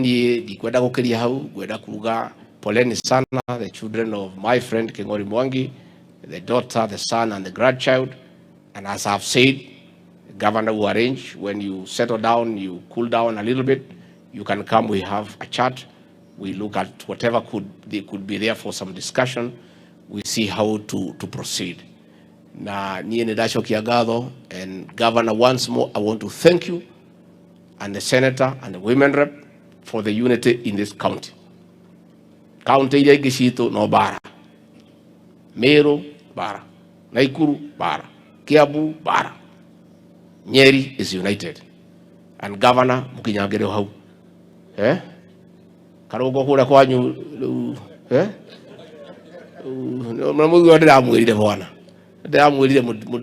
ni dikwenda gukiria hau gwenda kuga poleni sana the children of my friend King'ori Mwangi, the daughter, the son and the grandchild. And as I've said, the governor will arrange when you settle down, you cool down a little bit, you can come, we have a chat, we look at whatever could be there for some discussion, we see how to proceed. Na niye nidasho kiagado, and Governor, once more I want to thank you and the senator and the women rep for the unity in this county. County ile Gishito no bara, Meru bara, Naikuru bara, Kiabu bara. Nyeri is united, and Governor mukinyagere hau karogo hura kwanyu mnamugo ndamwirire bwana ndamwirire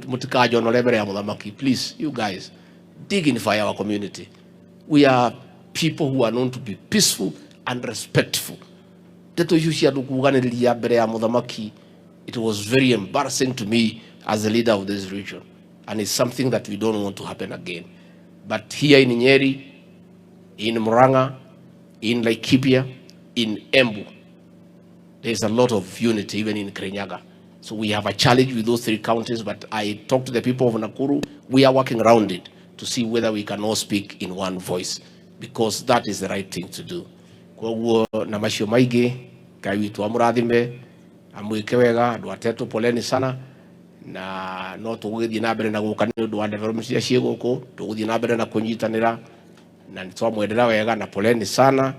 mutikajo no lebere ya muthamaki. Please, you guys, dignify our community. We are people who are known to be peaceful and respectful. Teto yushia dukuganiriria mbere ya muthamaki. It was very embarrassing to me as the leader of this region, and it's something that we don't want to happen again. But here in Nyeri, in Murang'a, in Laikipia, in Embu, there's a lot of unity, even in Kirinyaga. So we have a challenge with those three counties, but I talked to the people of Nakuru. We are working around it to see whether we can all speak in one voice, because that is the right thing to do. Kwa namashio maige, kaiwitu amurathime, amwike wega, andu atetu poleni sana, na no tuguthie na mbere na guka ni undu wa development cia cie guku, tuguthie na mbere na kunyitanira, na nitwamwendera wega na poleni sana.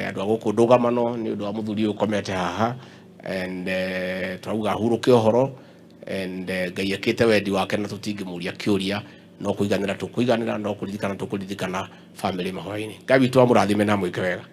Andu aguku ndugamano ni undu wa muthuri ukomete haha, and twauga huruke ohoro, and Ngai akite wendi wake na tutingimuria kiuria, no kuiganira tukuiganira, no kuririkana tukuririkana family mahoini. Ngai witu amurathime na mwike wega.